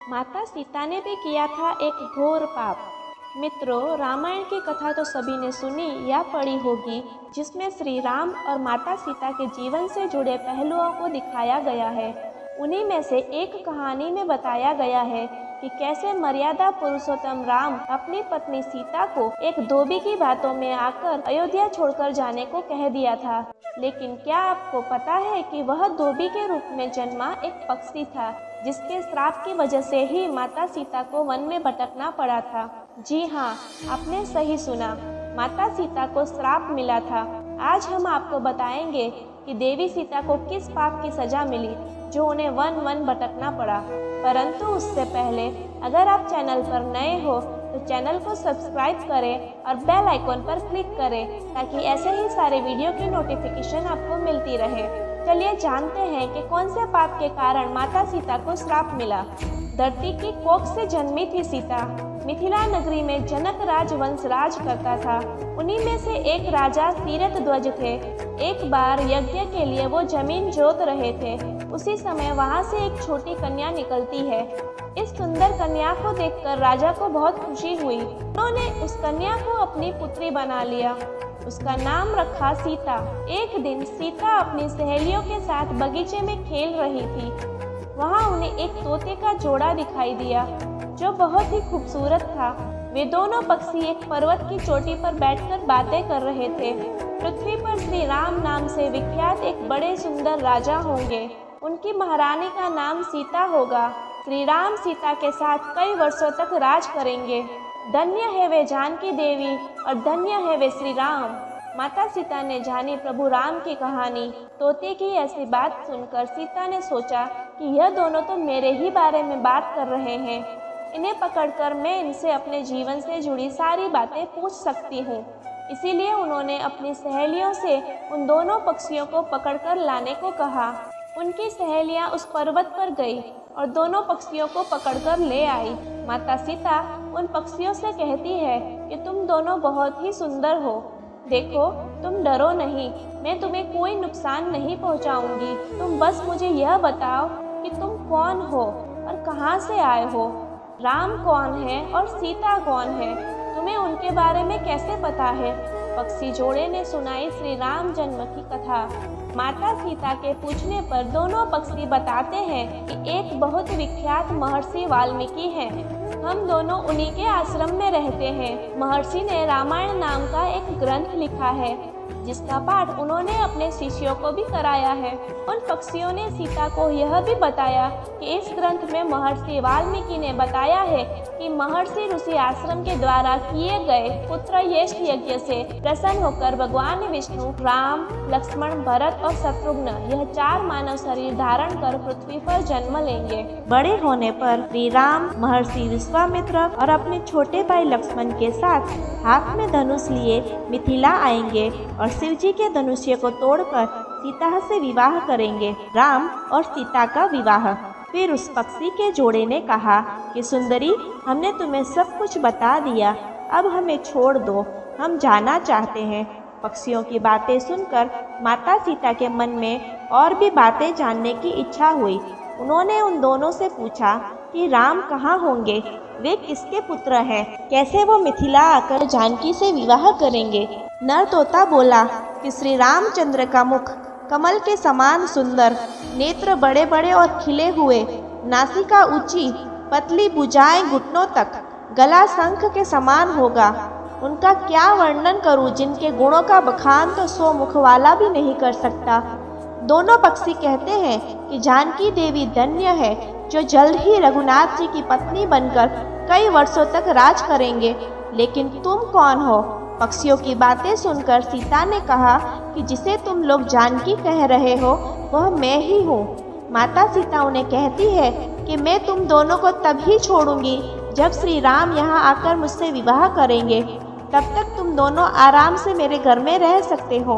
माता सीता ने भी किया था एक घोर पाप। मित्रों, रामायण की कथा तो सभी ने सुनी या पढ़ी होगी, जिसमें श्री राम और माता सीता के जीवन से जुड़े पहलुओं को दिखाया गया है। उन्हीं में से एक कहानी में बताया गया है कि कैसे मर्यादा पुरुषोत्तम राम अपनी पत्नी सीता को एक धोबी की बातों में आकर अयोध्या छोड़कर जाने को कह दिया था। लेकिन क्या आपको पता है कि वह धोबी के रूप में जन्मा एक पक्षी था, जिसके श्राप की वजह से ही माता सीता को वन में भटकना पड़ा था। जी हाँ, आपने सही सुना, माता सीता को श्राप मिला था। आज हम आपको बताएंगे कि देवी सीता को किस पाप की सजा मिली जो उन्हें वन वन भटकना पड़ा। परंतु उससे पहले अगर आप चैनल पर नए हो तो चैनल को सब्सक्राइब करें और बेल आइकॉन पर क्लिक करें ताकि ऐसे ही सारे वीडियो की नोटिफिकेशन आपको मिलती रहे। चलिए जानते हैं कि कौन से पाप के कारण माता सीता को श्राप मिला। धरती की कोख से जन्मी थी सीता। मिथिला नगरी में जनक राज वंश राज करता था। उन्हीं में से एक राजा तीरथ ध्वज थे। एक बार यज्ञ के लिए वो जमीन जोत रहे थे। उसी समय वहां से एक छोटी कन्या निकलती है। इस सुंदर कन्या को देखकर राजा को बहुत खुशी हुई। उन्होंने उस कन्या को अपनी पुत्री बना लिया। उसका नाम रखा सीता। एक दिन सीता अपनी सहेलियों के साथ बगीचे में खेल रही थी। वहां उन्हें एक तोते का जोड़ा दिखाई दिया जो बहुत ही खूबसूरत था। वे दोनों पक्षी एक पर्वत की चोटी पर बैठकर बातें कर रहे थे। पृथ्वी पर श्री राम नाम से विख्यात एक बड़े सुंदर राजा होंगे। उनकी महारानी का नाम सीता होगा। श्री राम सीता के साथ कई वर्षों तक राज करेंगे। धन्य है वे जानकी देवी और धन्य है वे श्री राम। माता सीता ने जानी प्रभु राम की कहानी। तोते की ऐसी बात सुनकर सीता ने सोचा कि यह दोनों तो मेरे ही बारे में बात कर रहे हैं। इन्हें पकड़कर मैं इनसे अपने जीवन से जुड़ी सारी बातें पूछ सकती हूँ। इसीलिए उन्होंने अपनी सहेलियों से उन दोनों पक्षियों को पकड़कर लाने को कहा। उनकी सहेलियां उस पर्वत पर गई और दोनों पक्षियों को पकड़कर ले आई। माता सीता उन पक्षियों से कहती है कि तुम दोनों बहुत ही सुंदर हो। देखो, तुम डरो नहीं, मैं तुम्हें कोई नुकसान नहीं पहुंचाऊंगी। तुम बस मुझे यह बताओ कि तुम कौन हो और कहां से आए हो। राम कौन है और सीता कौन है, तुम्हें उनके बारे में कैसे पता है। पक्षी जोड़े ने सुनाई श्री राम जन्म की कथा। माता सीता के पूछने पर दोनों पक्षी बताते हैं कि एक बहुत विख्यात महर्षि वाल्मीकि हैं। हम दोनों उन्हीं के आश्रम में रहते हैं। महर्षि ने रामायण नाम का एक ग्रंथ लिखा है, जिसका पाठ उन्होंने अपने शिष्यों को भी कराया है। उन पक्षियों ने सीता को यह भी बताया कि इस ग्रंथ में महर्षि वाल्मीकि ने बताया है कि महर्षि ऋषि आश्रम के द्वारा किए गए पुत्र यश यज्ञ से प्रसन्न होकर भगवान विष्णु, राम, लक्ष्मण, भरत और शत्रुघ्न यह 4 मानव शरीर धारण कर पृथ्वी पर जन्म लेंगे। बड़े होने पर श्री राम महर्षि विश्वामित्र और अपने छोटे भाई लक्ष्मण के साथ हाथ में धनुष लिए मिथिला आएंगे और शिव जी के धनुष्य को तोड़कर सीता से विवाह करेंगे। राम और सीता का विवाह। फिर उस पक्षी के जोड़े ने कहा कि सुंदरी, हमने तुम्हें सब कुछ बता दिया, अब हमें छोड़ दो, हम जाना चाहते हैं। पक्षियों की बातें सुनकर माता सीता के मन में और भी बातें जानने की इच्छा हुई। उन्होंने उन दोनों से पूछा कि राम कहाँ होंगे, वे किसके पुत्र हैं, कैसे वो मिथिला आकर जानकी से विवाह करेंगे। नर तोता बोला कि श्री रामचंद्र का मुख कमल के समान सुंदर, नेत्र बड़े बड़े और खिले हुए, नासिका ऊंची, पतली भुजाएं घुटनों तक, गला शंख के समान होगा। उनका क्या वर्णन करूं, जिनके गुणों का बखान तो 100 मुख वाला भी नहीं कर सकता। दोनों पक्षी कहते हैं कि जानकी देवी धन्य है जो जल्द ही रघुनाथ जी की पत्नी बनकर कई वर्षों तक राज करेंगे। लेकिन तुम कौन हो? पक्षियों की बातें सुनकर सीता ने कहा कि जिसे तुम लोग जानकी कह रहे हो वह मैं ही हूँ। माता सीता उन्हें कहती है कि मैं तुम दोनों को तभी छोड़ूंगी जब श्री राम यहाँ आकर मुझसे विवाह करेंगे। तब तक तुम दोनों आराम से मेरे घर में रह सकते हो।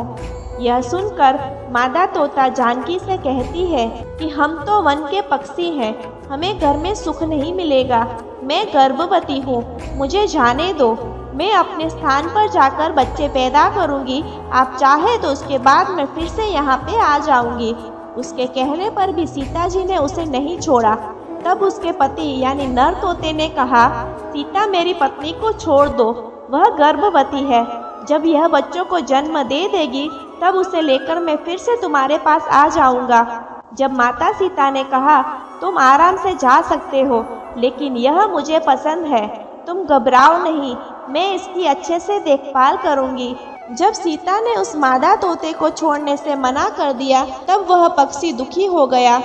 यह सुनकर मादा तोता जानकी से कहती है कि हम तो वन के पक्षी हैं, हमें घर में सुख नहीं मिलेगा। मैं गर्भवती हूँ, मुझे जाने दो, मैं अपने स्थान पर जाकर बच्चे पैदा करूँगी। आप चाहे तो उसके बाद मैं फिर से यहाँ पे आ जाऊँगी। उसके कहने पर भी सीता जी ने उसे नहीं छोड़ा। तब उसके पति यानी नर तोते ने कहा, सीता मेरी पत्नी को छोड़ दो, वह गर्भवती है। जब यह बच्चों को जन्म दे देगी तब उसे लेकर मैं फिर से तुम्हारे पास आ जाऊंगा। जब माता सीता ने कहा, तुम आराम से जा सकते हो, लेकिन यह मुझे पसंद है, तुम घबराओ नहीं, मैं इसकी अच्छे से देखभाल करूंगी। जब सीता ने उस मादा तोते को छोड़ने से मना कर दिया तब वह पक्षी दुखी हो गया।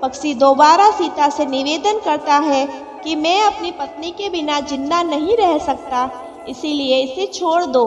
पक्षी दोबारा सीता से निवेदन करता है कि मैं अपनी पत्नी के बिना जिंदा नहीं रह सकता, इसीलिए इसे छोड़ दो।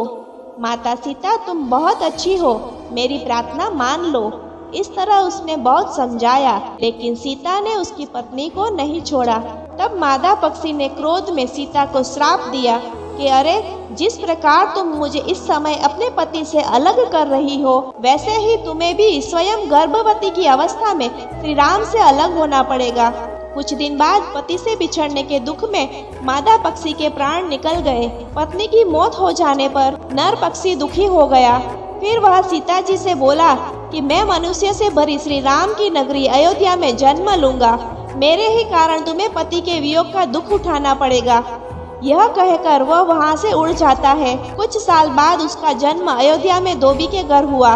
माता सीता तुम बहुत अच्छी हो, मेरी प्रार्थना मान लो। इस तरह उसने बहुत समझाया, लेकिन सीता ने उसकी पत्नी को नहीं छोड़ा। तब मादा पक्षी ने क्रोध में सीता को श्राप दिया कि अरे, जिस प्रकार तुम मुझे इस समय अपने पति से अलग कर रही हो, वैसे ही तुम्हें भी स्वयं गर्भवती की अवस्था में श्री राम से अलग होना पड़ेगा। कुछ दिन बाद पति से बिछड़ने के दुख में मादा पक्षी के प्राण निकल गए। पत्नी की मौत हो जाने पर नर पक्षी दुखी हो गया। फिर वह सीता जी से बोला कि मैं मनुष्य से भरी श्री राम की नगरी अयोध्या में जन्म लूंगा, मेरे ही कारण तुम्हें पति के वियोग का दुख उठाना पड़ेगा। यह कहकर वह वहां से उड़ जाता है। कुछ साल बाद उसका जन्म अयोध्या में धोबी के घर हुआ।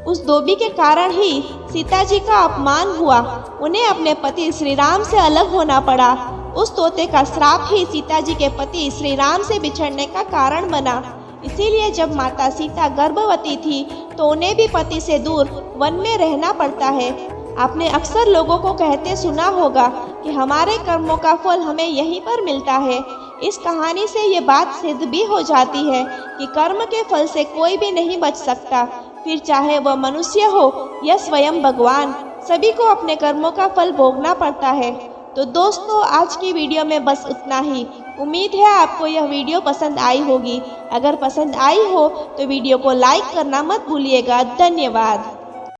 उस धोबी के कारण ही सीता जी का अपमान हुआ, उन्हें अपने पति श्री राम से अलग होना पड़ा। उस तोते का श्राप ही सीता जी के पति श्री राम से बिछड़ने का कारण बना। इसीलिए जब माता सीता गर्भवती थी तो उन्हें भी पति से दूर वन में रहना पड़ता है। आपने अक्सर लोगों को कहते सुना होगा कि हमारे कर्मों का फल हमें यहीं पर मिलता है। इस कहानी से ये बात सिद्ध भी हो जाती है कि कर्म के फल से कोई भी नहीं बच सकता, फिर चाहे वह मनुष्य हो या स्वयं भगवान, सभी को अपने कर्मों का फल भोगना पड़ता है। तो दोस्तों, आज की वीडियो में बस उतना ही। उम्मीद है आपको यह वीडियो पसंद आई होगी। अगर पसंद आई हो तो वीडियो को लाइक करना मत भूलिएगा। धन्यवाद।